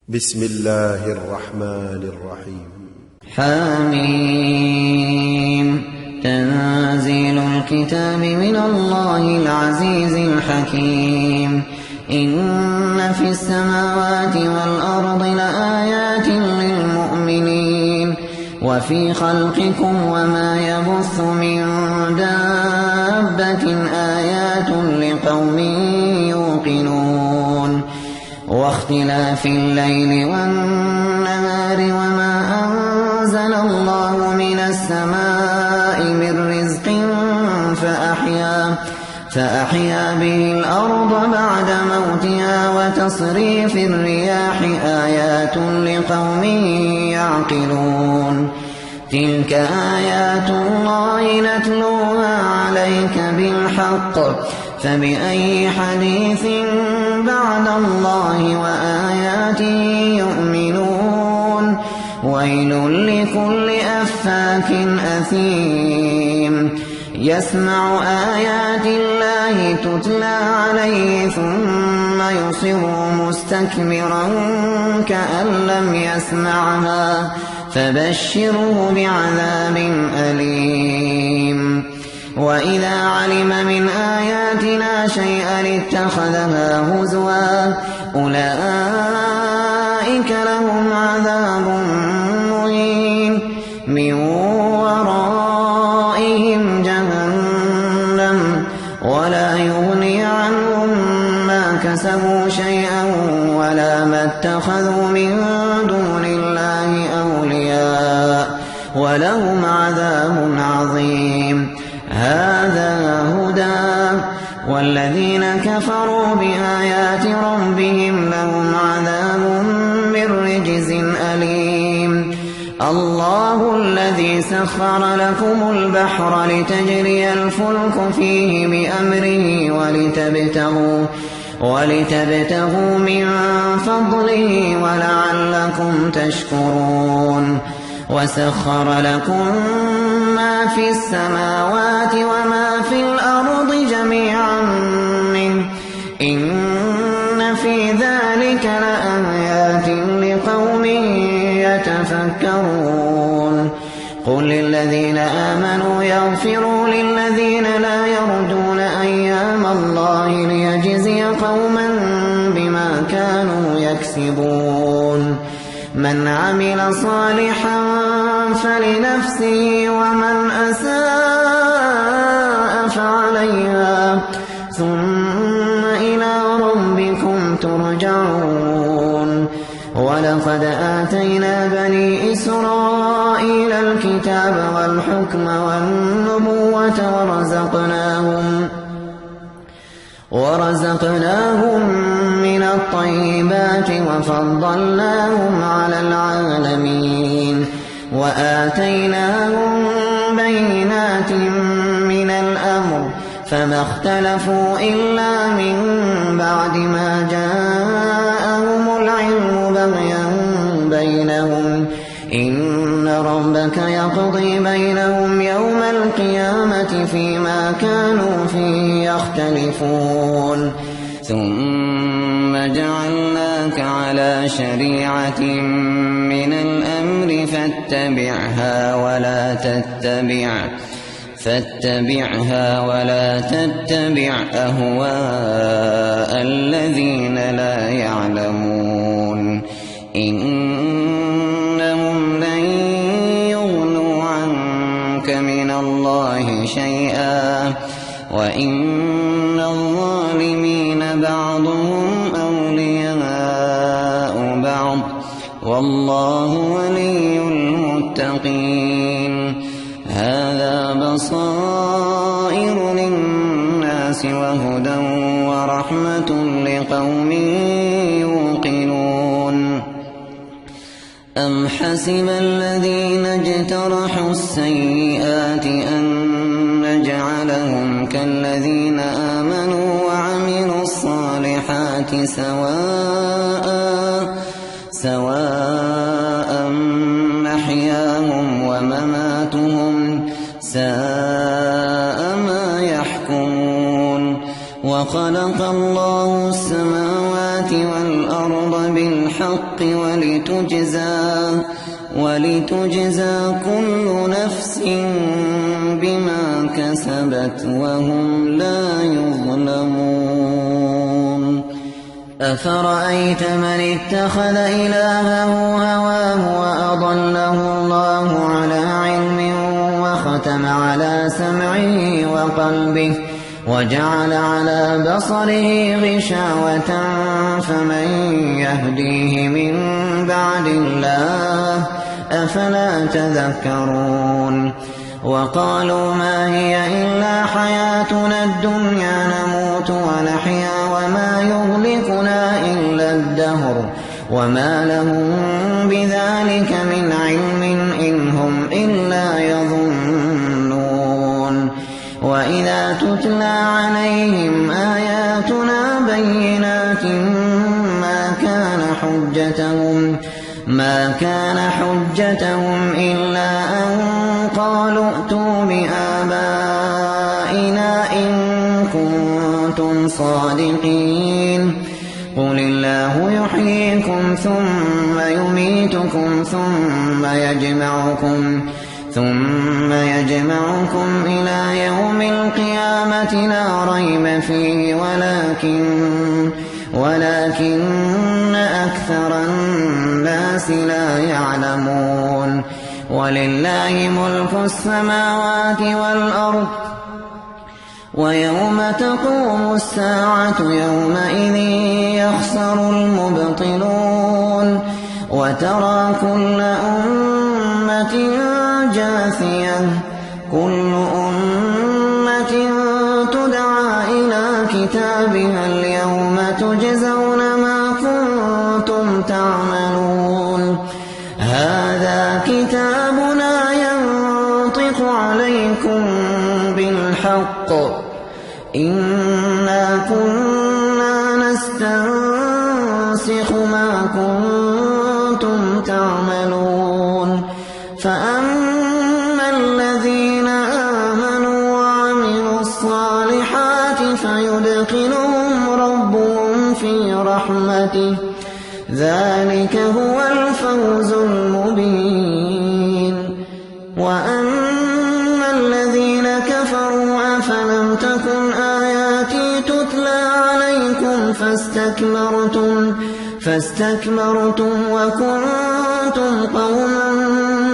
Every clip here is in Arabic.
بسم الله الرحمن الرحيم. حميم. تنزيل الكتاب من الله العزيز الحكيم. إن في السماوات والأرض لآيات للمؤمنين وفي خلقكم وما يبث من دابة آيات لقوم يوقنون واختلاف الليل والنهار وما أنزل الله من السماء من رزق فأحيا به الأرض بعد موتها وتصريف الرياح آيات لقوم يعقلون تلك آيات الله نتلوها عليك بالحق فبأي حديث بعد الله وآياته يؤمنون ويل لكل أفاك أثيم يسمع آيات الله تتلى عليه ثم يصر مستكبرا كأن لم يسمعها فبشره بعذاب أليم وإذا علم من آياتنا شيئا اتخذها هزوا أولئك لهم عذاب مهين من ورائهم جهنم ولا يغني عنهم ما كسبوا شيئا ولا ما اتخذوا من دون الله أولياء ولهم عذاب عظيم هذا هدى والذين كفروا بآيات ربهم لهم عذاب من رجز أليم الله الذي سخر لكم البحر لتجري الفلك فيه بأمره ولتبتغوا من فضله ولعلكم تشكرون وسخر لكم ما في السماوات وما في الأرض جميعا منه إن في ذلك لآيات لقوم يتفكرون قل للذين آمنوا يغفروا للذين لا يرجون أيام الله ليجزي قوما بما كانوا يكسبون من عمل صالحا فلنفسه ومن أساء فعليها ثم إلى ربكم ترجعون ولقد آتينا بني إسرائيل الكتاب والحكم والنبوة ورزقناهم من الطيبات وفضلناهم على العالمين وآتيناهم بينات من الأمر فما اختلفوا إلا من بعد ما جاءهم العلم بغيا بينهم إن ربك يقضي بينهم يوم القيامة فيما كانوا فيه يختلفون ثم جعلناك على شريعة من الأمر فاتبعها ولا تتبع أهواء الذين لا يعلمون إنهم لن يغنوا عنك من الله شيئا وإن الظالمين بعضهم أولياء بعض والله ولي المتقين هذا بصائر للناس وهدى ورحمة لقوم يوقنون أم حسب الذين اجترحوا السيئات أن نجعلهم كالذين آمنوا وعملوا الصالحات سواء محياهم ومماتهم ساء ما يحكمون وخلق الله السماوات والأرض بالحق ولتجزى كل نفس بما كسبت وهم لا يظلمون. أفرأيت من اتخذ إلهه هواه وأضله الله على علم وختم على سمعه وقلبه وجعل على بصره غشاوة فمن يهديه من بعد الله أفلا تذكرون. وقالوا ما هي إلا حياتنا الدنيا نموت ونحيا وما يهلكنا إلا الدهر وما لهم بذلك من علم إن هم إلا يظنون. وإذا تتلى عليهم آياتنا بينات ما كان حجتهم إلا أن قالوا ائتوا بآبائنا إن كنتم صادقين. قل الله يحييكم ثم يميتكم ثم يجمعكم إلى يوم القيامة لا ريب فيه ولكن أكثر الناس لا يعلمون. ولله ملك السماوات والأرض ويوم تقوم الساعة يومئذ يخسر المبطلون. وترى كل أمة جاثية كل أمة تدعى إلى كتابها اليوم تجزون ما كنتم تعملون. هذا كتابنا ينطق عليكم بالحق إنا كنا نستنسخ ما كنتم تعملون. فأما الذين آمنوا وعملوا الصالحات فيدخلهم ربهم في رحمته ذلك هو الفوز المبين. وأما الذين كفروا أفلم تكن آياتي تتلى عليكم فاستكبرتم وكنتم قوما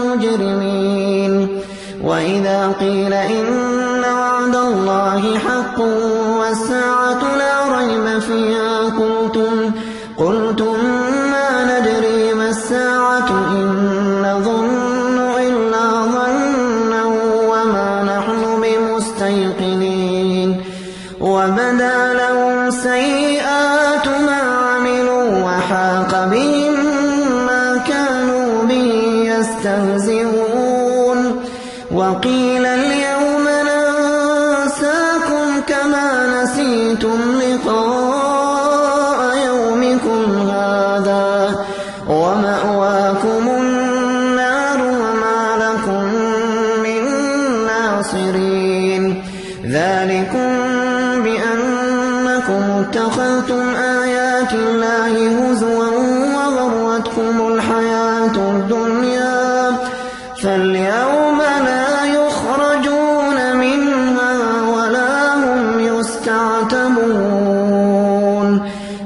مجرمين. وإذا قيل إن وعد الله حق والساعة لا ريب فيها قلتم ما ندري ما الساعة إن نظن إلا ظنا وما نحن بمستيقنين. وبدا لهم سيئات ما عملوا وحاق بهم ما كانوا به يستهزئون. وقيل اليوم ننساكم كما نسيتم لقاء يومكم هذا ومأواكم النار وما لكم من ناصرين. ذلكم بأنكم اتخذتم آيات الله هزوا وغرتكم الحياة الدنيا فاليوم لا يخرجون منها ولا هم يستعتبون.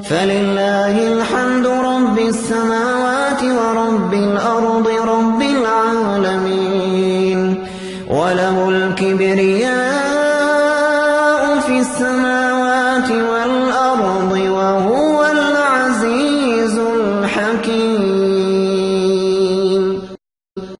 فلله الحمد رب السماوات ورب الأرض رب العالمين. وله الكبرياء في السماوات والأرض